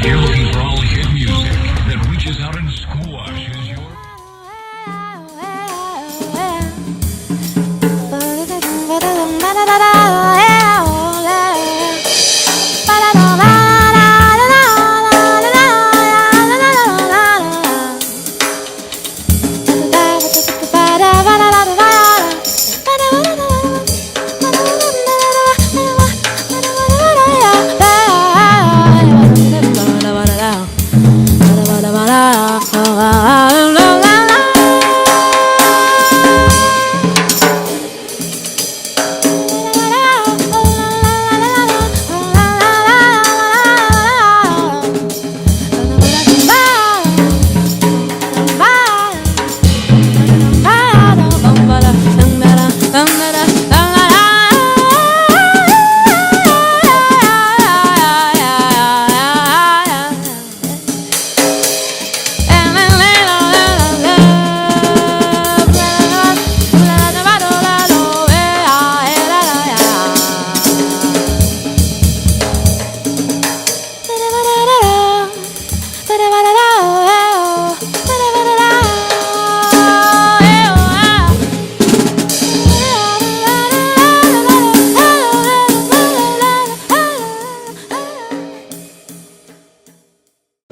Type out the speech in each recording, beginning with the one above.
If you're looking for all hit music that reaches out and squashes your...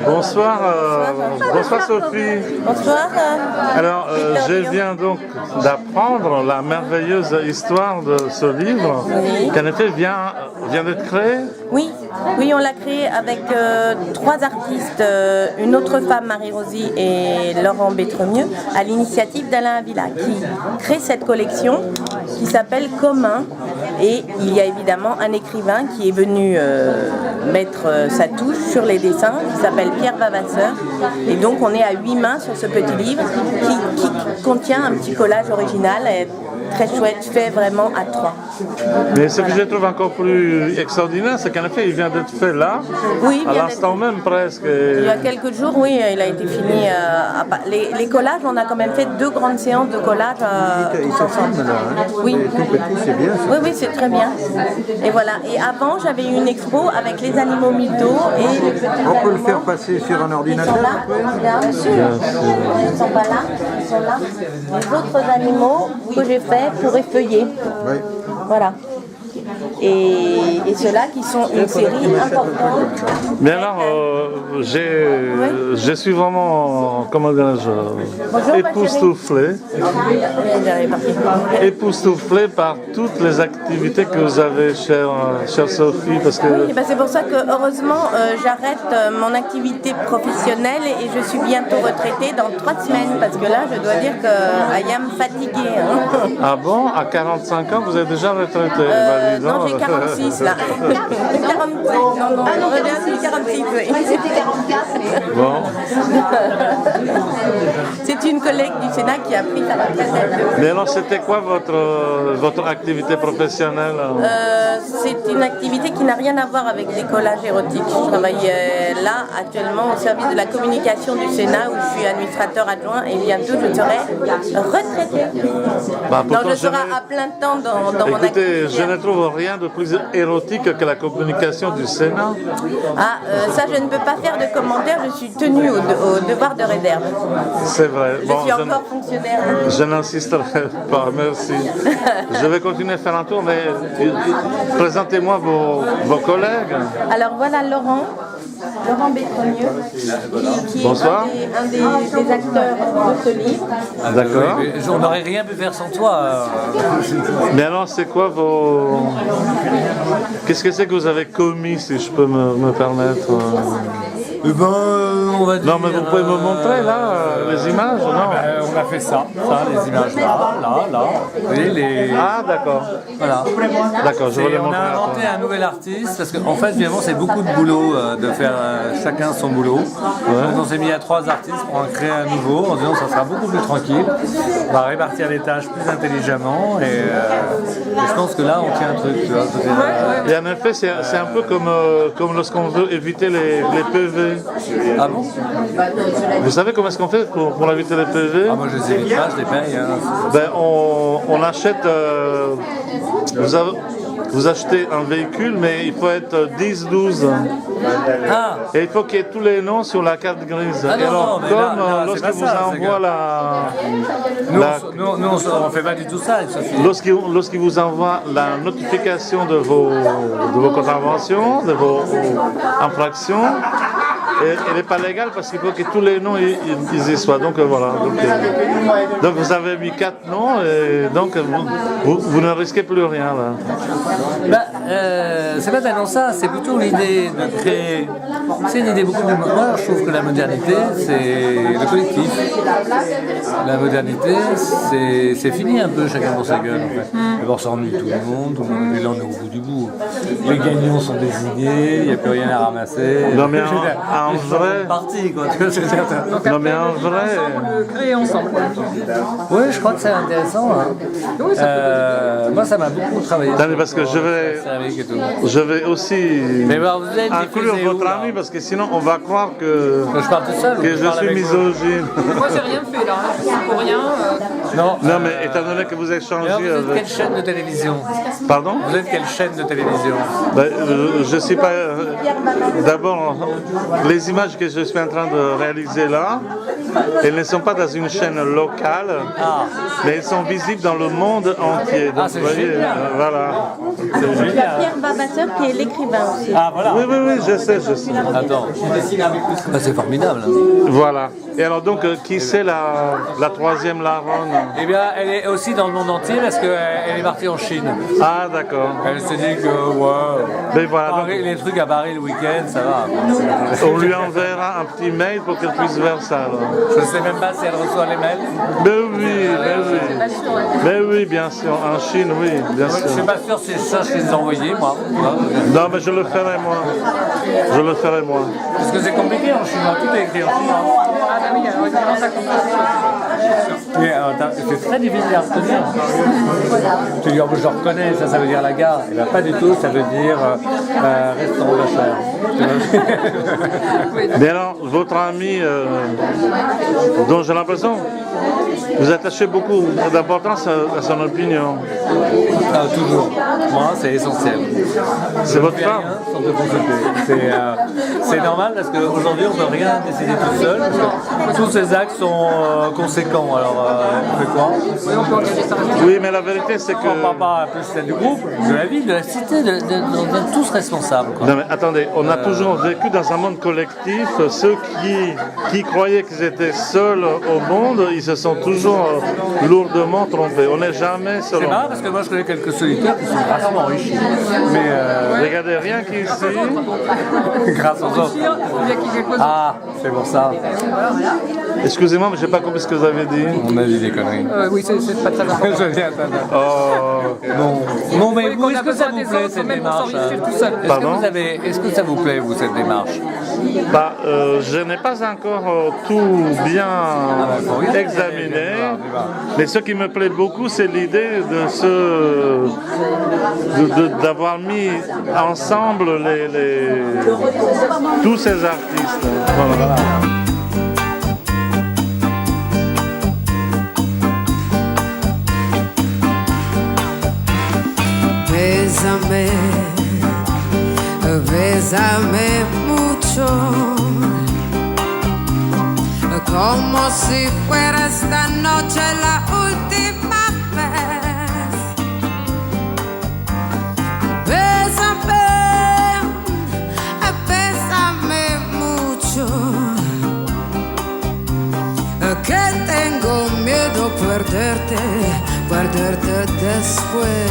Bonsoir, bonsoir Sophie. Bonsoir. Alors, je viens donc d'apprendre la merveilleuse histoire de ce livre, qui en effet vient d'être créé. Oui, on l'a créé avec trois artistes, une autre femme, Marie-Rosie, et Laurent Bétremieux, à l'initiative d'Alain Avila, qui crée cette collection qui s'appelle Commun. Et il y a évidemment un écrivain qui est venu mettre sa touche sur les dessins, qui s'appelle Pierre Vavasseur. Et donc on est à 8 mains sur ce petit livre qui contient un petit collage original et très chouette, fait vraiment à 3. Mais ce que je trouve encore plus extraordinaire, c'est qu'en effet, il vient d'être fait là, oui, à l'instant même presque. Il y a quelques jours, oui, il a été fini. Les collages, on a quand même fait 2 grandes séances de collage tous ensemble. Là, hein. Oui. C'est bien. Oui, c'est très bien. Et voilà. Et avant, j'avais eu une expo avec les animaux mythos. On peut le faire passer sur un ordinateur. Ils sont là, bien sûr. Ils ne sont pas là, ils sont là. Les autres animaux que j'ai fait pour effeuiller. Oui. Voilà. Et ceux-là qui sont une série importante. Mais alors, je suis vraiment, comment dirais-je, époustouflé par toutes les activités que vous avez, chère Sophie, parce que... Oui, c'est pour ça que heureusement j'arrête mon activité professionnelle et je suis bientôt retraitée dans 3 semaines, parce que là je dois dire que I am fatiguée. Hein. Ah bon, à 45 ans vous êtes déjà retraité? Non, j'ai 46 là. 46, non, j'ai 46, oui. C'était 44. Bon. C'est une collègue du Sénat qui a pris sa retraite. Mais alors, c'était quoi votre activité professionnelle? C'est une activité qui n'a rien à voir avec des collages érotiques. Je travaille là actuellement au service de la communication du Sénat où je suis administrateur adjoint et bientôt je serai retraitée. Donc je serai à plein temps dans mon activité. Écoutez, je ne trouve rien de plus érotique que la communication du Sénat. Ah, ça je ne peux pas faire de commentaires, je suis tenue au devoir de réserve. C'est vrai. Je suis encore fonctionnaire. Je n'insisterai pas, merci. Je vais continuer à faire un tour, mais présentez-moi vos collègues. Alors voilà Laurent Bétremieux, qui Bonsoir. est un des acteurs de ce livre. D'accord. On n'aurait rien pu faire sans toi. Mais alors, c'est quoi vos... Qu'est-ce que c'est que vous avez commis, si je peux me permettre? On va dire... Non, mais vous pouvez me montrer, là, les images, non? On a fait ça, les images là. Vous voyez, les... Ah, d'accord. Voilà. D'accord, je vais les Et on montrer a après. inventé un nouvel artiste, parce qu'en fait, finalement, c'est beaucoup de boulot de faire chacun son boulot. Donc, on s'est mis à 3 artistes pour en créer un nouveau, en disant que ça sera beaucoup plus tranquille. On va répartir les tâches plus intelligemment, et je pense que là, on tient un truc, tu vois. Et en effet, c'est un peu comme lorsqu'on veut éviter les PV. Ah bon? Vous savez comment est-ce qu'on fait pour éviter les PV? Ah, moi, je les évite pas, je les paye. Ben, on achète... vous achetez un véhicule, mais il faut être 10-12. Ah, Et il faut qu'il y ait tous les noms sur la carte grise. Ah non, Et alors, non, mais comme là, c'est lorsqu'il pas vous ça, c'est envoie nous, on fait pas du tout ça avec Sophie. lorsqu'il vous envoie la notification de vos contraventions, de vos infractions, elle n'est pas légale parce qu'il faut que tous les noms ils y soient. Donc voilà. Donc vous avez mis 4 noms et donc vous ne risquez plus rien là. C'est pas tellement ça, c'est plutôt l'idée de créer. C'est une idée beaucoup plus. Moi, je trouve que la modernité, c'est le collectif. La modernité, c'est fini un peu, chacun pour sa gueule. En fait. D'abord, ça ennuie tout le monde est là, on est au bout du bout. Les gagnants sont désignés, il n'y a plus rien à ramasser. Non mais en vrai. Parti, quoi. Non mais en vrai. Créer ensemble. Oui, je crois que c'est intéressant. Hein. Moi, ça m'a beaucoup travaillé. Attendez, parce que je vais aussi vous êtes inclure diffusé où, votre là ami parce que sinon on va croire que je parle tout seul. je suis misogyne. Moi, j'ai rien fait là. Je suis pour rien. Non mais étant donné que vous échangez Alors, vous êtes avec... quelle chaîne de télévision? Pardon? Vous êtes quelle chaîne de télévision? Je ne sais pas. D'abord, les images que je suis en train de réaliser là, elles ne sont pas dans une chaîne locale, mais elles sont visibles dans le monde entier. Donc, c'est vous voyez, génial. voilà. C'est Il y a génial. Pierre Barbasseur qui est l'écrivain aussi. Ah, voilà. Oui, je sais. Attends. C'est formidable. Voilà. Et alors donc, qui c'est la troisième Laronne? Eh bien, elle est aussi dans le monde entier parce qu'elle est partie en Chine. Ah, d'accord. Elle se dit que, ouais, Mais voilà, donc, Paris, les trucs à Paris le week-end, ça va. on lui enverra un petit mail pour qu'elle puisse voir ça. Alors. Je ne sais même pas si elle reçoit les mails. Mais oui, bien sûr. En Chine, oui, bien Je ne suis sûr. pas sûr si ça, je les ai envoyés, moi. Non, mais je le ferai moi. Parce que c'est compliqué en chinois, tout est écrit en chinois. Ah, bah oui, alors évidemment, ça compte. C'est très difficile à retenir. Tu dis, oh, je reconnais, ça veut dire la gare. Et bien, pas du tout, ça veut dire restaurant d'achat. Mais alors, votre ami, dont j'ai l'impression, vous attachez beaucoup d'importance à son opinion. Toujours. Moi, c'est essentiel. C'est votre Je fais femme? rien sans te consulter. C'est normal parce qu'aujourd'hui, on ne peut rien décider tout seul. Tous ces actes sont conséquents. Alors, on fait quoi? Oui, on peut engager ça. Oui, mais la vérité, c'est On ne parle que... pas plus celle du groupe, de la ville, de la cité, on est tous responsables. Quoi. Non, mais attendez, on a toujours vécu dans un monde collectif. Ceux qui croyaient qu'ils étaient seuls au monde, ils se sont toujours lourdement trompés. On n'est jamais seul. C'est marrant parce que moi je connais quelques solitaires qui sont vachement enrichis. Mais Regardez, rien qu'ici, grâce aux autres. Il y a qui quelque chose. Ah, c'est pour ça. excusez-moi, mais j'ai pas compris ce que vous avez dit. On a dit des conneries. Oui, c'est pas très important. Je viens d'entendre. Oh, Non, mais Oui, vous, qu'on est-ce a que ça besoin vous des plaît autres, cette même pour démarche? s'enrichir tout seul. Pardon? Est-ce que ça vous plaît, vous, cette démarche? je n'ai pas encore tout bien examiné, mais ce qui me plaît beaucoup, c'est l'idée d'avoir mis ensemble tous ces artistes. Voilà. Bésame, bésame mucho, como si fuera esta noche la última vez. Bésame, bésame mucho, que tengo miedo perderte después.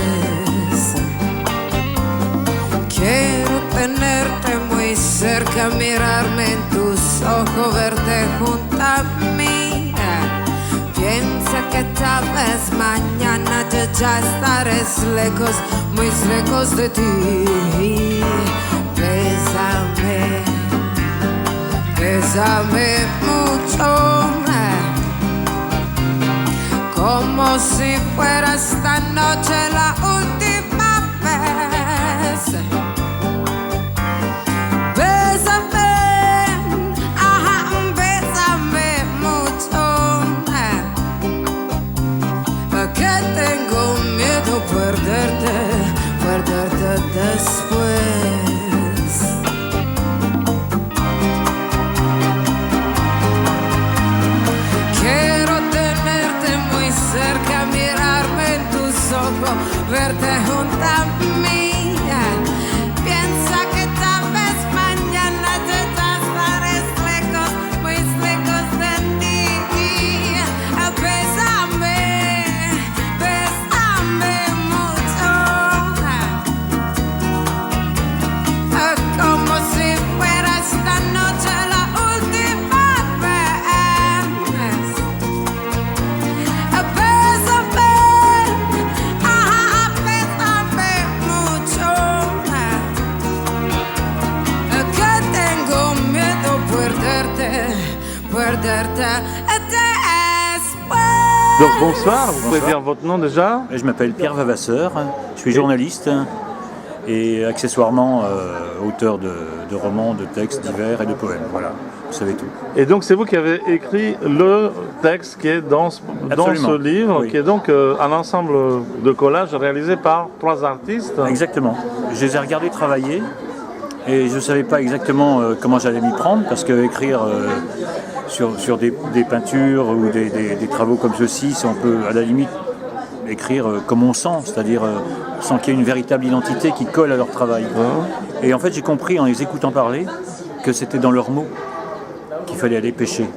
Quiero tenerte muy cerca, mirarme en tus ojos, verte junto a mí. Piensa que tal vez mañana yo ya estaré lejos, muy lejos de ti. Bésame, bésame mucho, como si fuera esta noche la última vez. Bésame, ajá, bésame mucho, que tengo miedo perderte perderte después. Donc bonsoir, vous pouvez dire votre nom déjà? Je m'appelle Pierre Vavasseur, je suis journaliste et accessoirement auteur de romans, de textes divers et de poèmes. Voilà, vous savez tout. Et donc c'est vous qui avez écrit le texte qui est dans ce livre, oui. qui est donc un ensemble de collages réalisés par 3 artistes. Exactement. Je les ai regardés travailler et je ne savais pas exactement comment j'allais m'y prendre parce que écrire sur des peintures ou des travaux comme ceci, on peut à la limite écrire comme on sent, c'est-à-dire sans qu'il y ait une véritable identité qui colle à leur travail. Et en fait j'ai compris en les écoutant parler que c'était dans leurs mots qu'il fallait aller pêcher.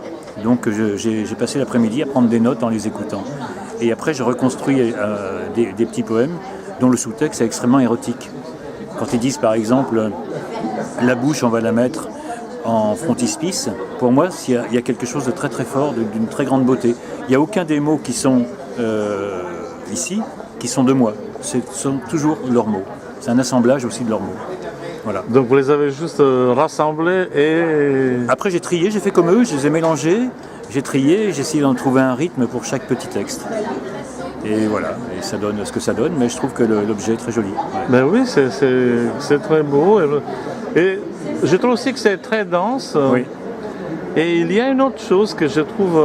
Donc j'ai passé l'après-midi à prendre des notes en les écoutant. Et après je reconstruis des petits poèmes dont le sous-texte est extrêmement érotique. Quand ils disent par exemple la bouche on va la mettre en frontispice, pour moi il y a quelque chose de très très fort, d'une très grande beauté. Il n'y a aucun des mots qui sont ici qui sont de moi. Ce sont toujours leurs mots. C'est un assemblage aussi de leurs mots. Voilà. Donc vous les avez juste rassemblés et... Après j'ai trié, j'ai fait comme eux, je les ai mélangés, j'ai trié, j'ai essayé d'en trouver un rythme pour chaque petit texte. Et voilà, et ça donne ce que ça donne, mais je trouve que l'objet est très joli. Ouais. Ben oui, c'est très beau. Et je trouve aussi que c'est très dense. Oui. Et il y a une autre chose que je trouve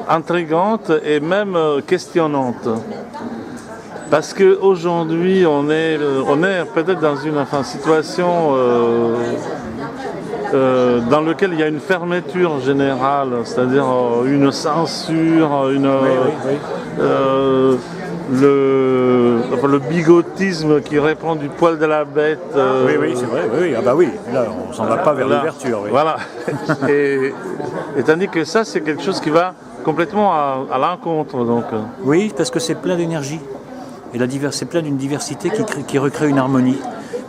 intrigante et même questionnante. Parce qu'aujourd'hui, on est peut-être dans une situation dans laquelle il y a une fermeture générale, c'est-à-dire une censure, le bigotisme qui répand du poil de la bête. Oui, c'est vrai, oui. Ah bah oui, là on s'en va pas vers l'ouverture. Oui. Voilà. et tandis que ça, c'est quelque chose qui va complètement à l'encontre. Donc. Oui, parce que c'est plein d'énergie. Et c'est plein d'une diversité qui recrée une harmonie.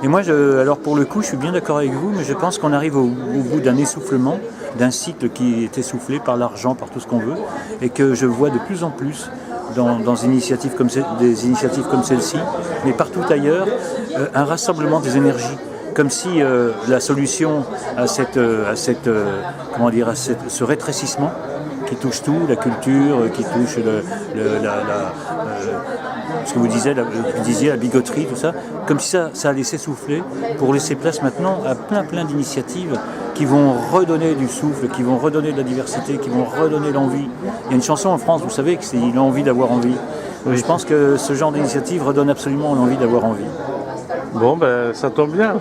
Et moi, alors pour le coup, je suis bien d'accord avec vous, mais je pense qu'on arrive au bout d'un essoufflement, d'un cycle qui est essoufflé par l'argent, par tout ce qu'on veut, et que je vois de plus en plus dans des initiatives comme celle-ci, mais partout ailleurs, un rassemblement des énergies. Comme si la solution à ce rétrécissement qui touche tout, la culture, qui touche ce que vous disiez, la bigoterie, tout ça, comme si ça allait s'essouffler pour laisser place maintenant à plein d'initiatives qui vont redonner du souffle, qui vont redonner de la diversité, qui vont redonner l'envie. Il y a une chanson en France, vous savez, que c'est « Il a envie d'avoir envie ». Je pense que ce genre d'initiative redonne absolument l'envie d'avoir envie. Bon, ben, ça tombe bien.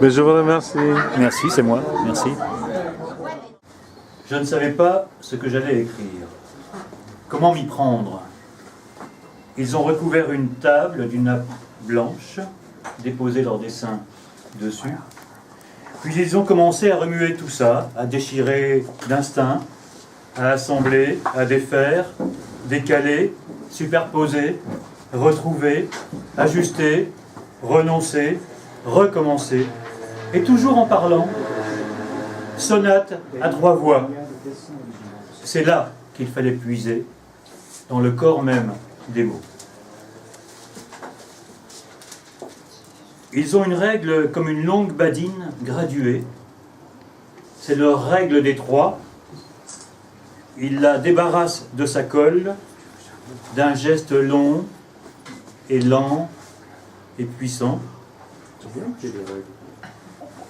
Mais je vous remercie. Merci, c'est moi. Merci. Je ne savais pas ce que j'allais écrire. Comment m'y prendre? Ils ont recouvert une table d'une nappe blanche, déposé leur dessin dessus. Puis ils ont commencé à remuer tout ça, à déchirer d'instinct, à assembler, à défaire, décaler, superposer, retrouver, ajuster, renoncer, recommencer, et toujours en parlant. Sonate à 3 voix. C'est là qu'il fallait puiser, dans le corps même des mots. Ils ont une règle comme une longue badine graduée. C'est leur règle des 3. Ils la débarrassent de sa colle, d'un geste long et lent et puissant.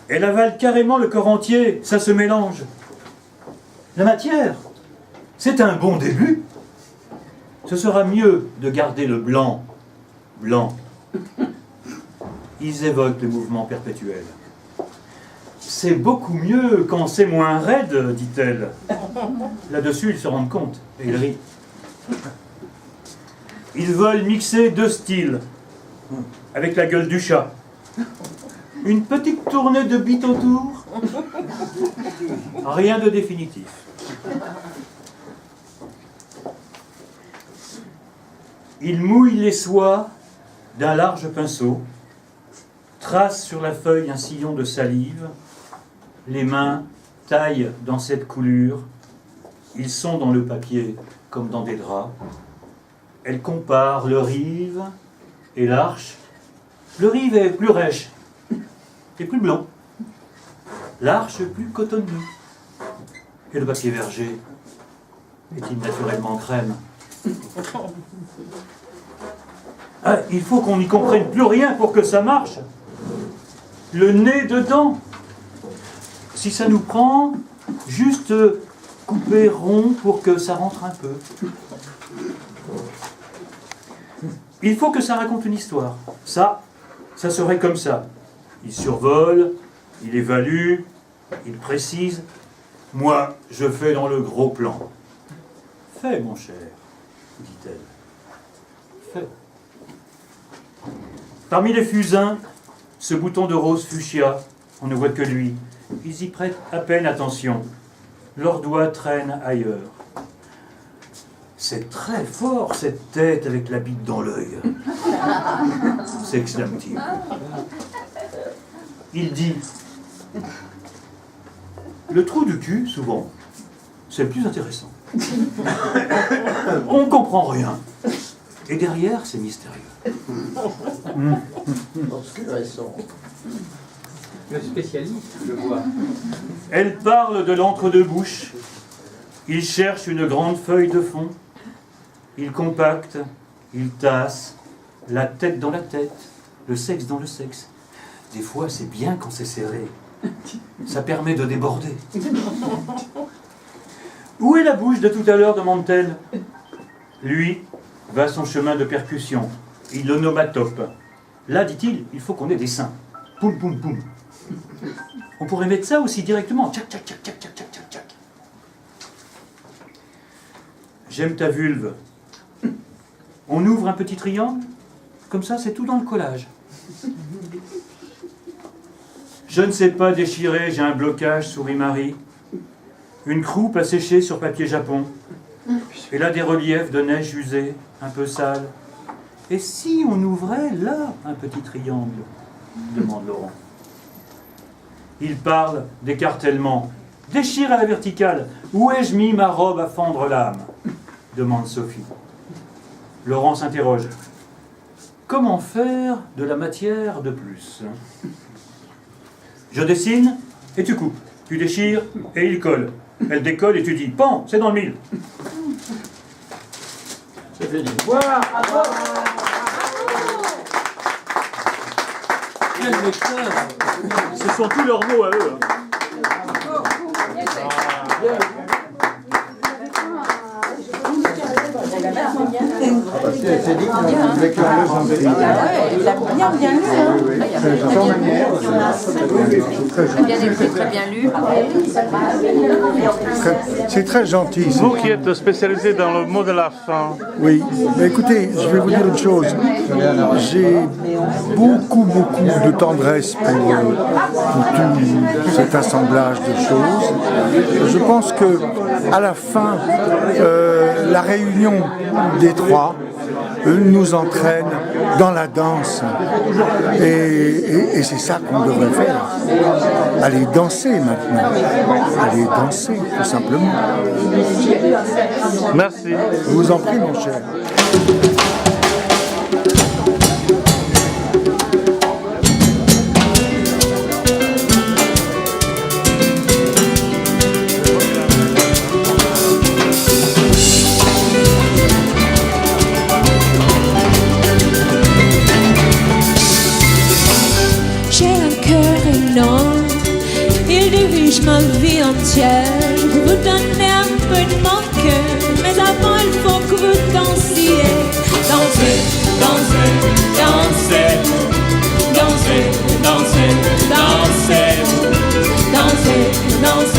Elle avale carrément le corps entier, ça se mélange. La matière, c'est un bon début. Ce sera mieux de garder le blanc, blanc. Ils évoquent le mouvement perpétuel. C'est beaucoup mieux quand c'est moins raide, dit-elle. Là-dessus, ils se rendent compte et ils rient. Ils veulent mixer 2 styles, avec la gueule du chat. Une petite tournée de bite autour. Rien de définitif. Ils mouillent les soies d'un large pinceau, tracent sur la feuille un sillon de salive, les mains taillent dans cette coulure, ils sont dans le papier comme dans des draps. Elles comparent le rive et l'arche. Le rive est plus rêche et plus blanc. l'arche plus cotonneux. Et le papier verger est-il naturellement crème? Ah, il faut qu'on n'y comprenne plus rien pour que ça marche. Le nez dedans. Si ça nous prend, juste couper rond pour que ça rentre un peu. Il faut que ça raconte une histoire. Ça serait comme ça. Il survole, il évalue, il précise. Moi, je fais dans le gros plan. Fais, mon cher, dit-elle. Fais. Parmi les fusains, ce bouton de rose fuchsia, on ne voit que lui. Ils y prêtent à peine attention. Leurs doigts traînent ailleurs. C'est très fort, cette tête avec la bite dans l'œil, s'exclame-t-il. Il dit, le trou du cul, souvent, c'est le plus intéressant. On ne comprend rien. Et derrière, c'est mystérieux. Le spécialiste, je vois. Elle parle de l'entre-deux-bouches. Il cherche une grande feuille de fond. Il compacte, il tasse, la tête dans la tête, le sexe dans le sexe. Des fois, c'est bien quand c'est serré. Ça permet de déborder. Où est la bouche de tout à l'heure, demande-t-elle. Lui va son chemin de percussion. Il l'onomatope. Là, dit-il, il faut qu'on ait des seins. Poum, poum, poum. On pourrait mettre ça aussi directement. Tchac, tchac, tchac, tchac, tchac, tchac, tchac, tchac. J'aime ta vulve. On ouvre un petit triangle. Comme ça, c'est tout dans le collage. Je ne sais pas déchirer, j'ai un blocage, sourit Marie. Une croupe à sécher sur papier japon. Et là, des reliefs de neige usée, un peu sale. Et si on ouvrait là un petit triangle, demande Laurent. Il parle d'écartèlement. Déchire à la verticale. Où ai-je mis ma robe à fendre l'âme, demande Sophie. Laurent s'interroge. Comment faire de la matière de plus? Je dessine et tu coupes. Tu déchires et il colle. Elle décolle et tu dis, pan, c'est dans le mille. C'est fini. Voilà, bravo. Quel lecteur. Ce sont tous leurs mots à eux. C'est dit qu'on l'éclairage en délire. Il a bien lu. Sans manière. Très bien lu. C'est très gentil. Vous qui êtes spécialisé dans le mot de la fin, Oui, mais écoutez, je vais vous dire une chose. J'ai beaucoup de tendresse pour tout cet assemblage de choses. Je pense que à la fin, la réunion des trois nous entraîne dans la danse. Et c'est ça qu'on devrait faire. Aller danser maintenant. Aller danser, tout simplement. merci. Je vous en prie, mon cher. J'ai un cœur énorme, il dirige ma vie entière. Je peux vous donner un peu de mon cœur, mais avant il faut que vous dansiez. Dansez, dansez, dansez, dansez, dansez, dansez, dansez, dansez.